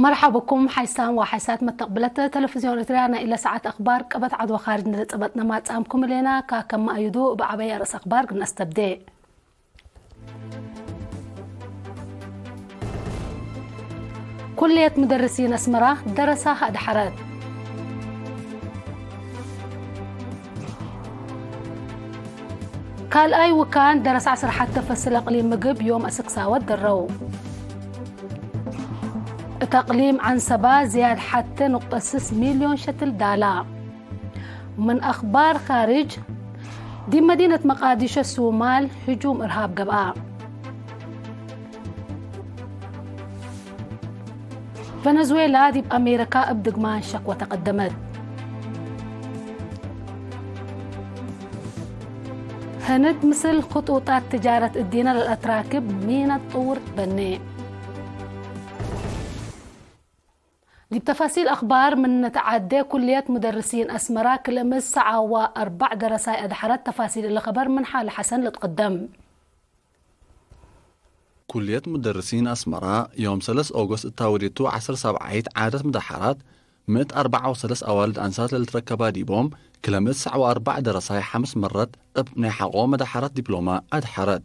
مرحبا بكم حيسان وحيسات متقبلت تلفزيون إرتريانا إلى ساعات أخبار قبت عدو خارج نتقبتنا ما تسامكم لنا كما أيدو بعباية رأس أخبار قلنا استبدأ كلية مدرسين أسمرة درسها أدحرت قال أي وكان درس عصر حتى فصل أقليم مقب يوم أسكساوات درو تقليم عن سبا زياد حتى نقطة 6 مليون شتل دولار. من أخبار خارج دي مدينة مقاديشو الصومال هجوم إرهاب قبعة. فنزويلا دي بأمريكا ابدقمان شكوى تقدمت. هند مثل خطوطات تجارة الدينة للأتراكب مينة طور بني. دي بتفاصيل أخبار من تعدي كلية مدرسين أسمرة كل ساعة و4 درساء أدحرت تفاصيل الخبر من حال حسن لتقدم. كلية مدرسين أسمرة يوم 3 أغسطس التاوريتو 17 عادة مدحرات 134 أوالد أنسات للتركبة ديبوم كل ساعة و4 درساء 5 مرات ابني حقو مدحرات دبلومة أدحرت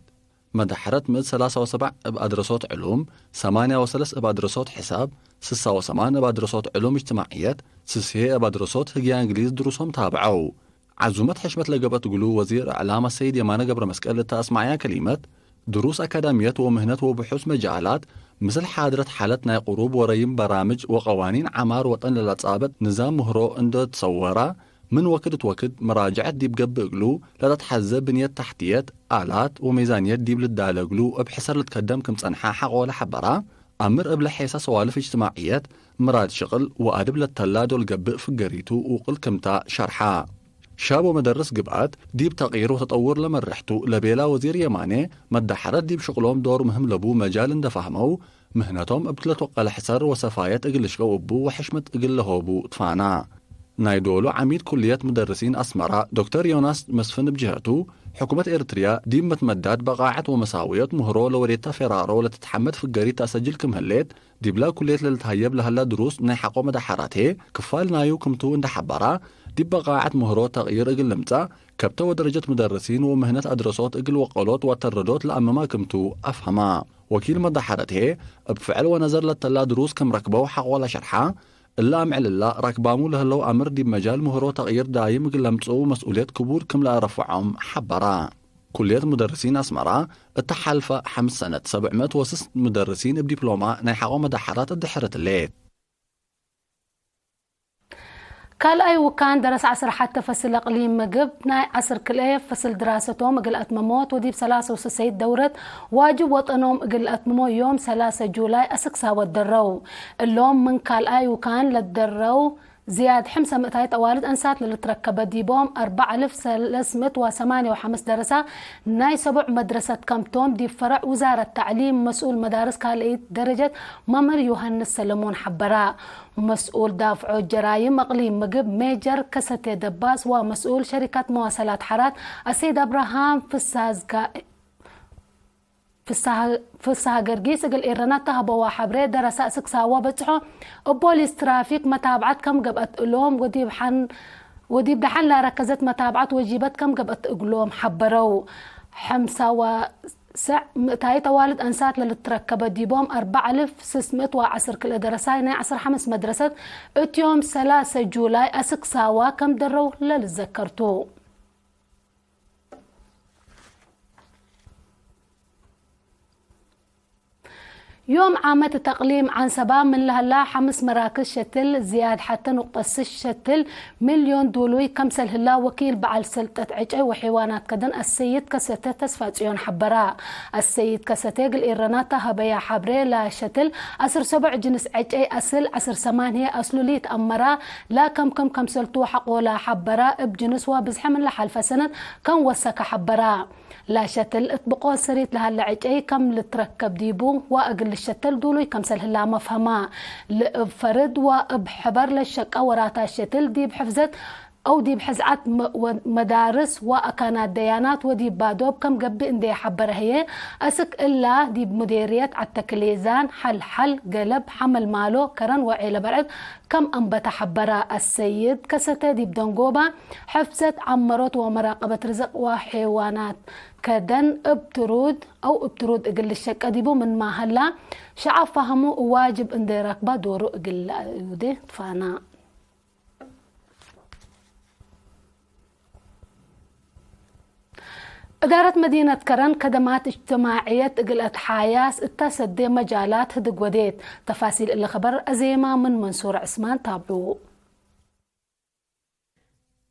مدحرت 173 بأدرسات علوم 38 بأدرسات حساب 86 بأدرسات علوم اجتماعيات 6 بأدرسات هجية إنجليز دروسهم تابعوا عزومت حشمة لقبت قلو وزير إعلام السيد يمانة قبر مسكال لتأسمعيها كلمات دروس أكاديميات ومهنات وبحوث مجالات مثل حاضرة حالتنا قروب وريم برامج وقوانين عمار وطن للتصابت نظام مهرو اندو تصورة من وقت وقت مراجعة ديب قب قلو لتتحزب بنية تحتيات آلات وميزانيات ديب للدالة قلو بحسر لتقدم كم صنحا حق ولا حبرا أمر قبل حيسا سوالف اجتماعيات مراد شغل وأدب للتلاد والقب في قريتو وقل كمتا شرحا شاب ومدرس قبعات ديب تغيير وتطور لمرحتو لبيلا وزير يماني مدحرت ديب شغلهم دور مهم لبو مجال اندفهمو مهنتهم ابتلت وقال حسر وسفايات اقل شقو ابو وحشمة اقل لهوبو طفانا نايدولو عميد كلية مدرسين أسمرة دكتور يوناس مسفن بجهته حكومة إرتريا ديب متمدد بقاعة ومساويات مهرو لوريتا فرارو لتتحمد في الجريد تسجل كم هليت ديب لا كلية للتهيب لهلا دروس نحقو مدحراته كفال نايو كمتو اندحبرا ديب بقاعة مهرو تغيير اقل لمتا كبتا ودرجة مدرسين ومهنة أدرسات اقل وقالات وتردوت لأمما كمتو أفهما وكيل مدحرته بفعل ونظر للتلا دروس كم ركبو حق ولا شرحا إلا أمعل الله ركبامو لهلو أمر دي مجال مهرو تغيير دايم قلمتو مسؤوليات كبور كم لا رفعهم حبرا كلية مدرسين أسمرة التحالفة 5 سنة 706 مدرسين بدبلومة نايحقو مدحرات الدحرة الليل قال أي وكان درس عصر حتى فصل أقليم مقب ناي عصر كلية فصل دراستهم قل أتمموت وديب 63 دورة واجب وطنهم قل أتممو يوم 3 جولاي أسكسا والدرو اللوم من قال أي وكان للدرو زياد حمسة مئتاية أوالد أنسات للتركب ديبوم 4358 درسة ناي 7 مدرسة كامتوم دي فرع وزارة التعليم مسؤول مدارس قال درجة ممر يوهنس سلمون حبراء مسؤول دافع الجرايم أقليم مقب ميجر كستي دباس ومسؤول شركة مواصلات حرات السيد أبراهام في الساعة قرقيس قل إيرانات تهبوا وحبري درساء سكسا وبتحو بوليس ترافيك متابعات كم قبت ألوم وديب دحن لا ركزت متابعات وجيبت كم قبت أقلوم حبرو حمسة مئتاية والد أنسات للتركب ديبوم 4610 كل درساي عصر 5 مدرسة يوم 3 جولاي أسكسا كم درو للذكرتو يوم عامة التقليم عن سبا من لهلا 5 مراكز شتل زياد حتى نقطة 6 شتل مليون دولوي كمسل هلا وكيل بعل سلطة عجي وحيوانات كدن السيد كستة تسفاتيون حبراء السيد كستة قل إيرانات هبيا حبري لا شتل أسر 7 جنس عجي أسل أسر 8 أسلوليت أمرا لا كم سلطو حقو لا حبراء بجنس وبزح من لحلف سنة كان وسك حبراء لا شتل اطبقوا سريت لها العجي كم لتركب ديبو واقل الشتل دولو كمسل هلا مفهما فرد وبحبر للشقة وراتا الشتل دي بحفظت أو دي بحزعات مدارس وأكانات ديانات ودي بادوب كم قبي إندي حبر هي أسك إلا دي بمديرية عالتكليزان حل قلب حمل مالو كرن وعيلة برعد كم أنبت حبرا السيد كسته دي بدنقوبة حفظت عمرات ومراقبة رزق وحيوانات كدن ابترود أو ابترود اقل الشك أديبو من ما هلا شعب فهمو واجب اندي راكبا دورو اقل يودي فانا إدارة مدينة كرن خدمات اجتماعية قلت حياس التسدي مجالات هدق وديت تفاصيل اللي خبر أزيمة من منصور عثمان تابعوا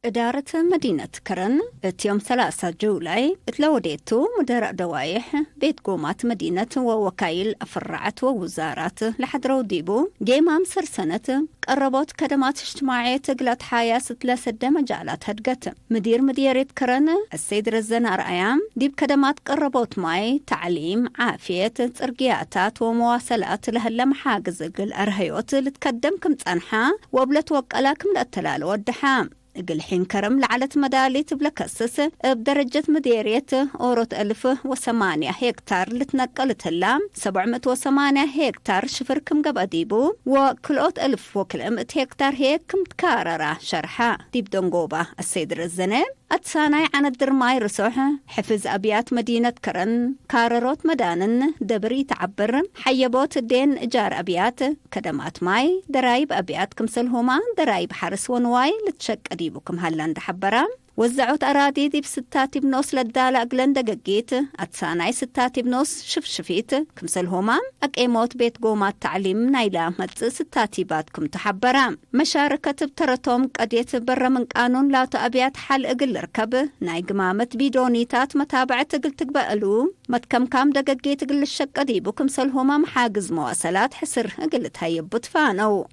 إدارة مدينة كرن يوم 3 جولاي اتلوديتو مدراء دوايح بيت قومات مدينة ووكايل أفرعت ووزارات لحدرو ديبو جيمام سرسنة قربت خدمات اجتماعية قلت حياس 3 مجالات هدقت مدير مديرية كرن السيد رزان أرأيام ديب خدمات قربت ماي تعليم عافية ترقياتات ومواصلات لهلا محاجز قل أرهيوت لتقدم كم تنحا وبلت وقلاكم لأتلال والدحام قل حين كرم لعلت مدالي تبلكسس بدرجة مديرية أوروت 1008 هكتار لتنقلت اللام 708 هكتار شفر كم قباديبو وكلوت 1000 وكلمة هكتار هيك كم تكاررة شرحة ديب دنقوبة السيد رزنة أتساناي عن الدرماي رسوحة حفظ أبيات مدينة كرن كارروت مدانن دبري تعبر حيبوت الدين إجار أبيات كدمات ماي درايب أبيات كمسلهما درايب حرس ونواي لتشك أديبكم هلاند حبرا وزعوت أرادي دي بستاتي بنوس للدالة أقلن دقاقيت أتساناي ستاتي بنوس شفشفيت كمسلهما أكيموت بيت قومات تعليم نايلا مدز ستاتي باتكم تحبرا مشاركة بترتوم قديت برا من قانون لا تأبيات حال أقل ركب ناي قمامة بيدونيتات متابعة أقل تقبقلو متكم كام دقاقيت أقل الشق أديبو كمسلهما محاقز مواصلات حسر أقل تهيب بطفانو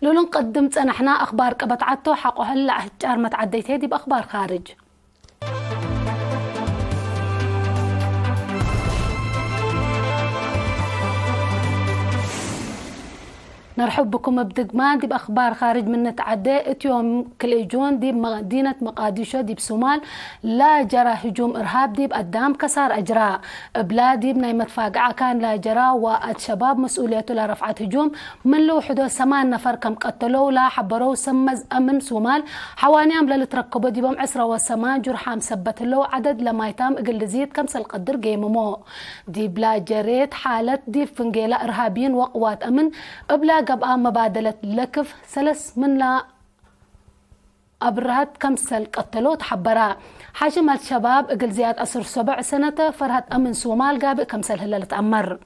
لولو نقدمت أنا حنا أخبار كبتعتو حقو هلا هجار ما تعديتي دي بأخبار خارج نرحب بكم بدقمان دي بأخبار خارج من نتعدى يوم كليجون دي بمدينة مقاديشو دي بسومال لا جرى هجوم إرهاب دي بقدام كسار أجراء بلادي بناي متفاقعة كان لا جرى والشباب مسؤوليته لرفعت هجوم من لو حدو 8 نفر كم قتلوا لا حبروا سمز أمن سومال حوانيام للتركبوا دي بم عسرة والسمان جرحام سبت له عدد لما يتام اقل زيد كم سالقدر قيممو دي بلا جريت حالة دي فنجيلة إرهابيين وقوات أمن بلا قبقى مبادلة لكف سلس من لا أبرهت كمسل قتلوا تحبرا حاجم الشباب اقل زياد أسر 7 سنة فرهت أمن سومال قابق كمسل هلالة أمر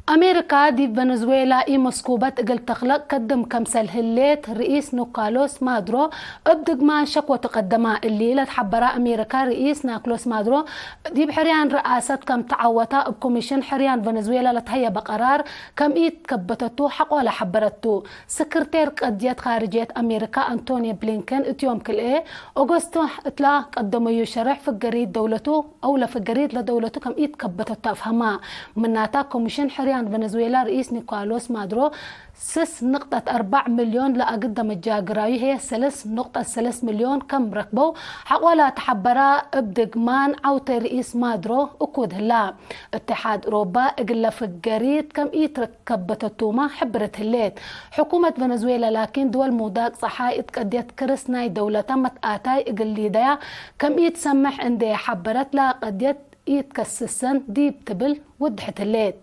أمريكا دي فنزويلا إي مسكوبة اقل تخلق قدم كمسل هليت رئيس نيكولوس مادرو ابدق ما شكوى تقدما الليلة تحبرا أمريكا رئيس نيكولوس مادرو دي بحريان رئاسة كم تعوتا بكوميشن حريان فنزويلا لتهيا بقرار كم إيد كبتتو حق ولا حبرتو سكرتير قديات خارجية أمريكا أنتوني بلينكن اتيوم كل إيه أغسطو اتلا قدمو يشرح في الجريد دولتو أو لا في الجريد لدولتو كم إيد كبتتو أفهما مناتا كوميشن حريان فنزويلا رئيس نيكولوس مادرو 6.4 مليون لأقدم الجاقراي هي 3.3 مليون كم ركبوا حقولا تحبرا ابدقمان عوتي رئيس مادرو اكود هلا اتحاد اوروبا اقلا في الجريد كم يتركبت التومة حبرت هليت حكومة فنزويلا لكن دول موداق صحاي اتقديت كرسناي دولة تمت آتاي اقلي دايا كم يتسمح اندي حبرت لا قديت يتكسسن دي بتبل ودحت هليت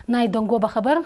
ناي دنقو بخبر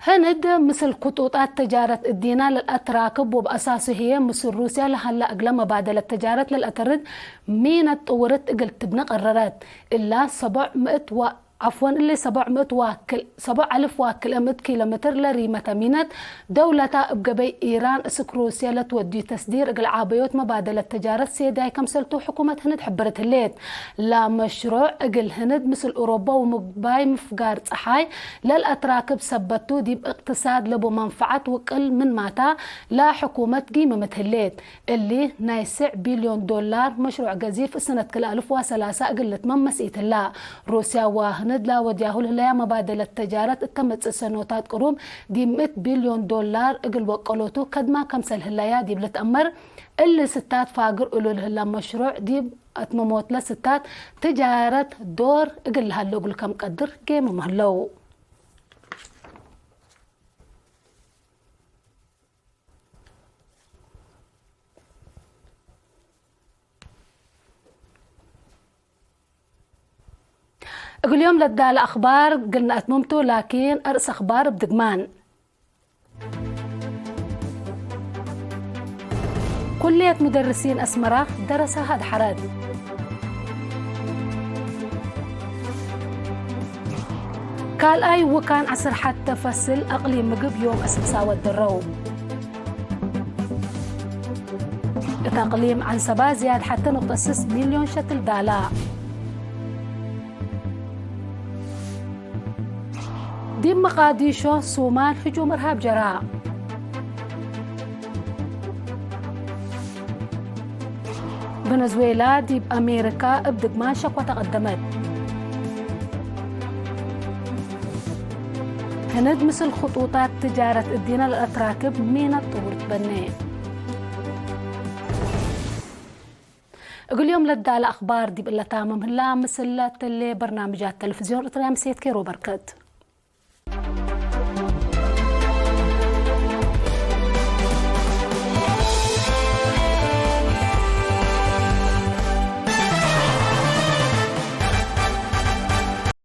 هند مثل خطوطات تجارة الدينار للأتراكب وبأساسه هي مثل روسيا لهلا أقل مبادلة تجارة للأترد مين طورت قلت تبنى قررت إلا 700 عفوا اللي 7,000 واكل 100 كيلومتر لريمة مينت دولة بقبي إيران اسك روسيا لتودي تسدير اقل عابيوت مبادلة تجارة سيداي كمسلتو حكومة هند حبرت الليت لا مشروع اقل هند مثل أوروبا ومقباي مفقار صحاي للأتراكب سبتو دي باقتصاد لبو منفعة وقل من ماتا لا حكومة قيمة متهليت اللي نايسع بليون دولار مشروع قزيف سنة كل 1003 اقل تممسيت الله روسيا وهند لا ودياهول هلا مبادلة تجارة التمت السنوات قروم دي 100 بليون دولار اقل وقلوتو كدما كمسل هلايا دي بلتأمر اللي ستات فاقر قلول هلا مشروع دي اتمموت لستات تجارة دور اقل هلو قل كم قدر قيمة مهلو اقول يوم لدى الأخبار قلنا أتممتو لكن أرس أخبار بدقمان كلية مدرسين أسمرة درسها هذا حراد قال أي وكان عصر حتى فصل أقليم مقب يوم أسبساوة الدروب تقليم عن سبا زياد حتى نقتص مليون شتل دالا دي مقاديشو صومال هجوم إرهاب جراء فنزويلا دي بأمريكا بدقمان شكوى تقدمت هند مثل خطوطات تجارة الدين الأتراكب من الطور تبني أقول يوم لدى الأخبار دي بقلة تامم هلا مثل برنامجات تلفزيون رطريام سيد كيرو بركت